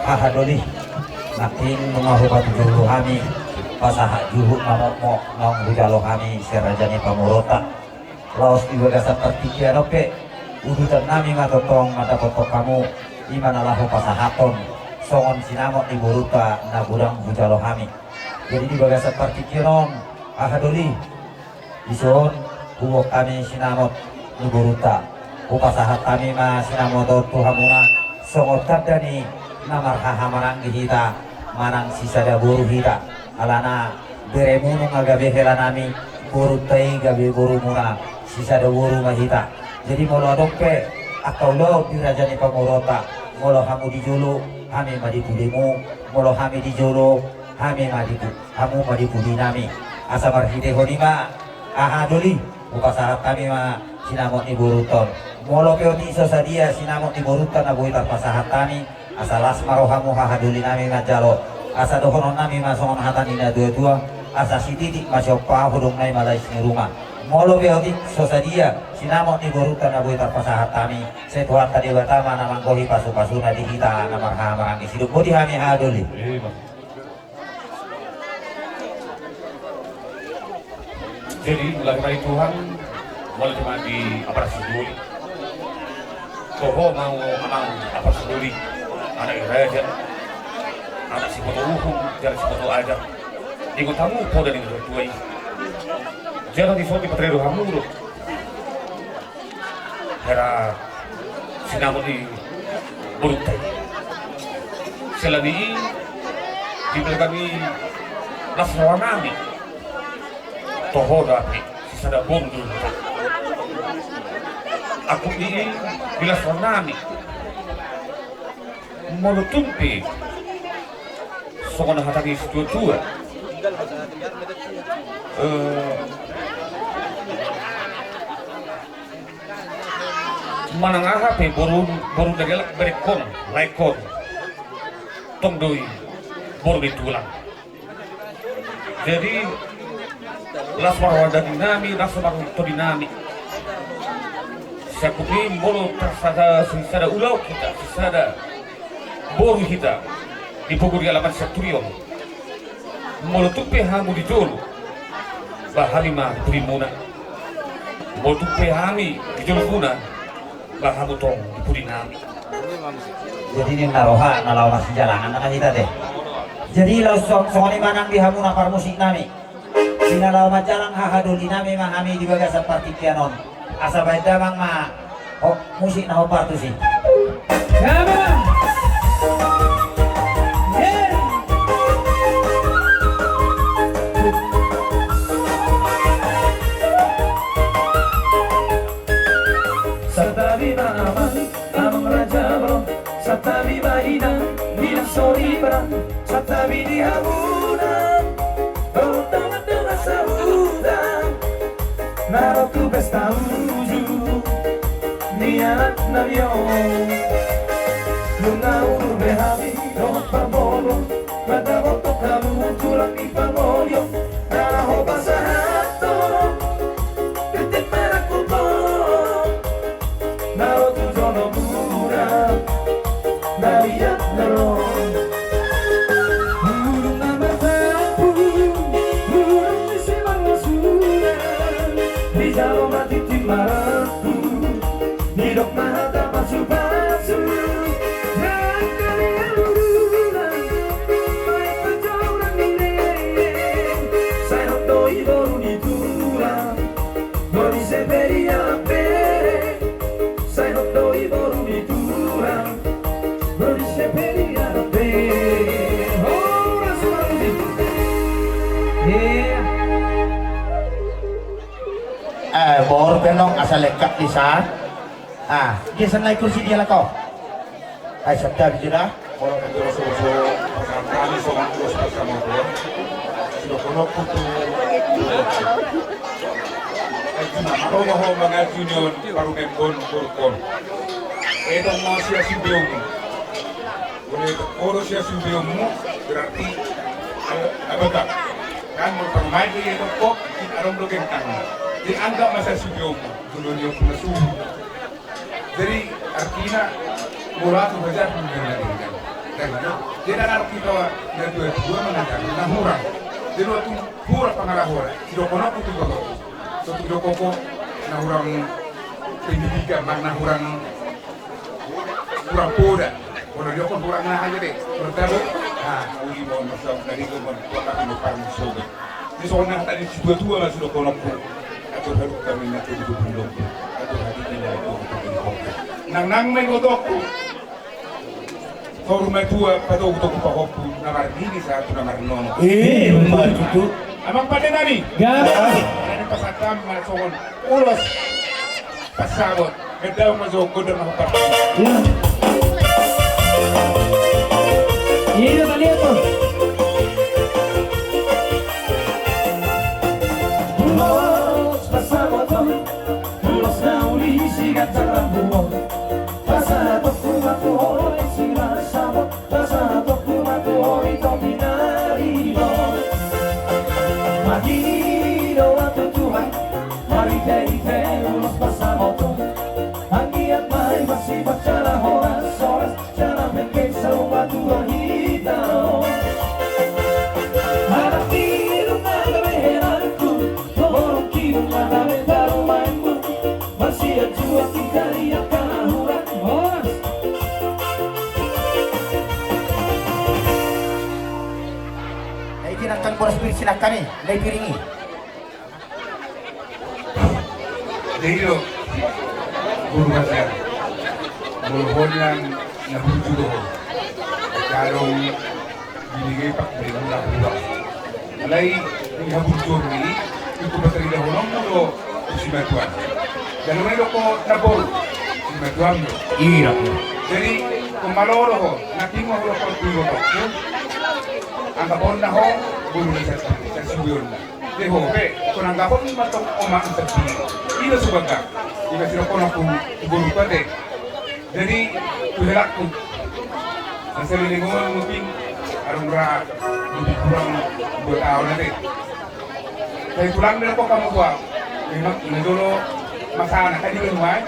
ahadoli naking mengahubat julu kami pasaha juhuk mamok nong bujalo kami serajani pamurota laos juga seperti kianope udutan nami matotong mata potok kamu imana lahu pasahaton songon sinamot di buruta na burang bujalo kami jadi dibaga seperti kianon ahadoli ison kuwok kami sinamot di buruta upasahat kami ma sinamoto tuhamuna songot kadani namar hahamarang hita manang sisa da buru hita alana beremunung agabe helanami buru tai gabe buru muna sisa da buru mahita jadi molo dope akau lo dirajani pamurota molo hamu dijulu kami madipulimu molo kami dijulu kami madipu kamu madipuli nami asa marhide honima ahadoli upasahat kami ma sinamot ni buruton molo peoti sosadia sinamot ni buruton abuhi tarpasahat kami asa lasmaro hamu hahaduli nami ngajalo asa dohonon nami masongon hatani na dua-dua asa sititik masyopa hudung nai malais ni rumah molo beotik sosadia sinamot ni borutan abuhi tarpasahat kami setuhat tadi batama namang kohi pasu-pasuna di kita namar hamarang isidup bodi hami haduli jadi mulai dari Tuhan mulai cuma di apa seduli koho mau amang apa seduli anak iraja anak si foto hukum dari si foto aja ikut tamu po dari tuai jangan disoti patredo hamuru era sinamo di burutai selagi di kami nasrawanami toho dati sisa bom dulu aku ini bila sonami monotumpi sokona hatagi tua manang pe boru dagelak berekon laikon tongdoi boru ditulang jadi lasmar wada dinami lasmar to dinami sakupi boru tersada ulau kita sisada boru kita di pokok di alaman Saturion molutupe hamu di jolo bahalima purimuna molutupe hami di jolo puna bahamu tong di purinami jadi ini naroha nalaw masih jalangan na kita deh jadi laos songoni manang di hamu nakar musik nami sinalaw majalang hahaduli nami mahami di baga seperti pianon asa baik damang ma musik na hopar tu sih Satabi baina bila sori barang satabi di hamunan berutama dengan sahudan naroku pesta uju niat nabio lunga uru behami roh pamolo mata boto kamu tulang di pamolio naraho pasahato ketik merakuto naroku jono murah naliat narong burung nama sapu burung di silang masunan di jalo mati timaraku nidok mahata pasu-pasu dan kalian urunan baik penjauhan mineng saya hotoi boru ditulang bori seperi apere saya hotoi boru ditulang bor penong asal lekat di sana dia senai kursi dia lah kau sabda bicara orang kedua susu kami soal terus bersama dia sudah kono putu kalau mau mengaji nyon baru membon kurkon itu masih simbiong boleh kalau sia simbiong berarti apa kan mau bermain dia itu kok kita orang blokin tangan dianggap masa simbiong dulu dia punya suhu jadi artinya murah tu baca pun dengan Dia anak kita dan dua mengajar nahura. Dia waktu hura pengarahura. Tidak kono pun juga. So tidak koko nahurang pendidikan makna hurang poda. Kalau dia pun hurang nah aja deh. Bertabu. Ah, uli mau masuk dari ke kota Pinopar Musoga. Di sana tadi dua masih sudah kono pun. Atau harus kami nanti di belum. Atau hari ini ada nang may godokku forum tua pada untuk pahopu namar ini satu namar nono Matutu. amang pada nani ada pasatam masukon ulos pasabot kedaw masuk kodor na par Iya kalian tuh. Ulos pasabot, ulos na uli sigat sa rambuon. Pasabot kumatuhoy sila sabot, pasabot kumatuhoy itong binarino. Magino at tutuhay, marite-ite ulos pasabot. Ang iyak may masibat siya na horas, siya na pengkay sa umaturang hitaw. Harap kilong na gabihenan ko, borong kilong na namin taruman mo. Masiyat juwag ikariyak ka na hurat horas. Ay kinangkan boras piring silahkan nih, dari piringi. dahil guru masyar mulhon lang nabudyo kalong binigay pa rin ng labuwa alay yung habudyo ni yung kumatari na hulong mulo si Matuan dalawin ko nabol si Matuan mo Iya. jadi kung maloro ko naking mahulo ko tuyo ko ang kapon na ho guru na sa suyon na de hope kung ang kapon matong oma ang sabi ilo subaga ilo sila ko na kung guru ka de jadi tuhelak ko ang sarili mo mungkin arong ra lebih kurang 2 tahun nanti kaya tulang nila ko kamu buat memang ini dulu masana kan di rumah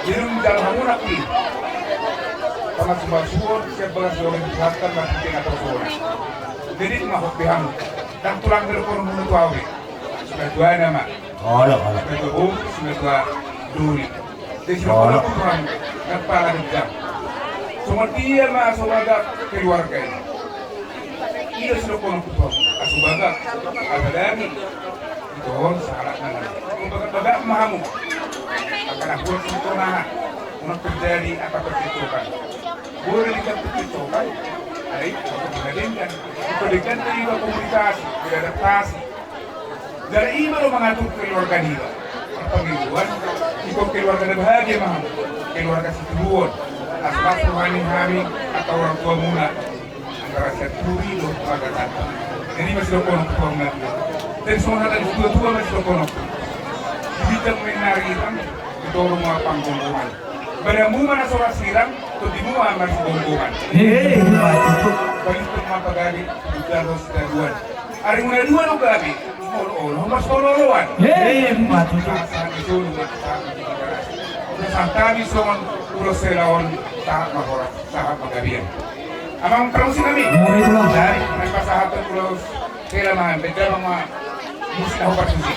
jadi dalam kamu napi sama semua suor siap belas orang dijelaskan masih tinggal tersuara jadi mahok bihang dan tulang nila ko nung awe sudah dua nama Kalau sudah dua sudah dua duri jadi sila ko na kurang nagpalagang semua dia masuk agak keluarga ini iya sila ko na kurang asubaga almadami doon sa harap na naman kung baga mahamu akan aku untuk nahan untuk terjadi apa percitukan boleh dikatakan ay pagkakadingan ipalikan na iba komunikasi adaptasi dari iba lo mengatur keluarga nila ang pangiguan ikaw keluarga na bahagia mahamu keluarga si Tubuon asbab tuhanin kami at orang tua muna antara siya turido magatan jadi masih lo kono tuang natin dan semua natin tua masih lo kono bibitang may naritan ito ang mga panggunggungan baramu mana soras sirang to di mo ang mas bonggungan Matutu. balik po mga pag-abi Udalos na duwan ari mo na duwan o gabi olo mas kololuan Matutu. saan ito nung Sang kami son ulo selaon tahap mahorat tahap magabian. Amang promosi kami. Dari nagpasahatan ulo kailangan beda mga musik ako patusi.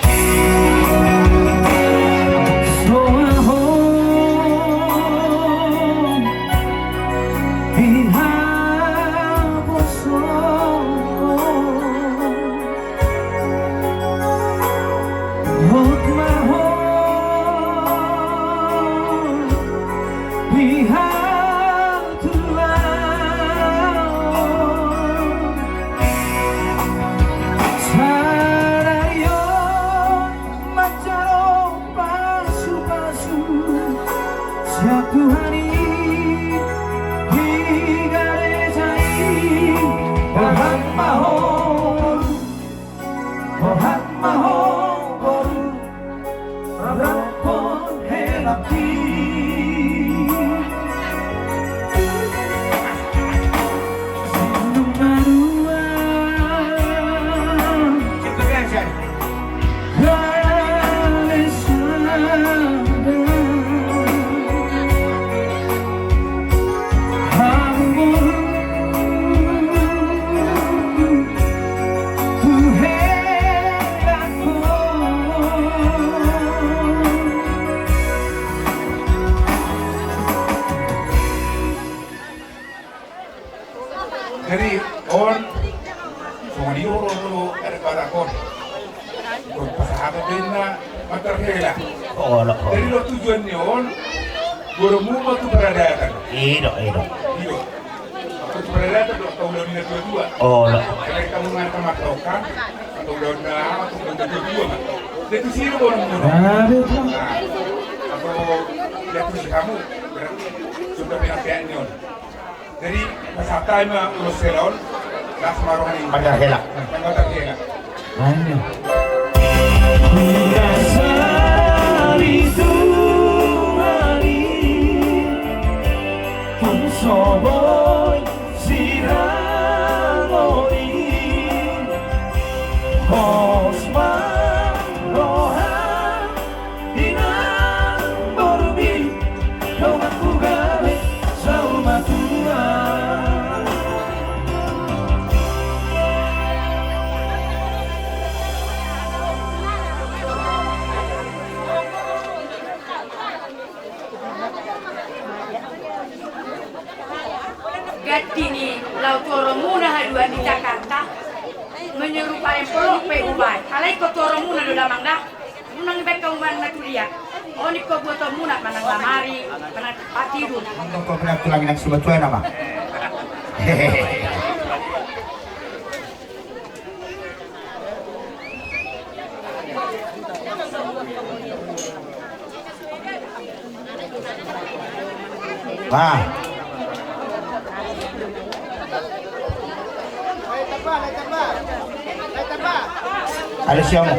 Macam Jadi on semua dia orang ada pada kon pasahabat bina matar hela. Oh, lo. Jadi lo tujuannya on goromu waktu beradaan. Iya. Iyo. Waktu beradaan lo tahun 2022. Oh, lo. Kalau kamu ngantang matokan atau tahun atau tahun 2022 mah. Jadi sini orang mulu. Nah, atau lihat terus kamu berarti sudah pindah on. Jadi pasata mah ulos selon las marohani. Matar hela. Matar hela. Dasari tuhari Kung soboy sirangoni Kosma rohan Dinang borbi Kau aku gawe Sauma Tuhan Gatini lau toromuna hadua di Jakarta menyerupai peluk pe ubai. Halai ko toromuna do damang dah. Munang beka uman na kuliah. Oni ko buat muna manang lamari, manang patidu. Untuk kau pernah tulangi nang semua tuan nama. Hehehe. Wah. Ada siapa?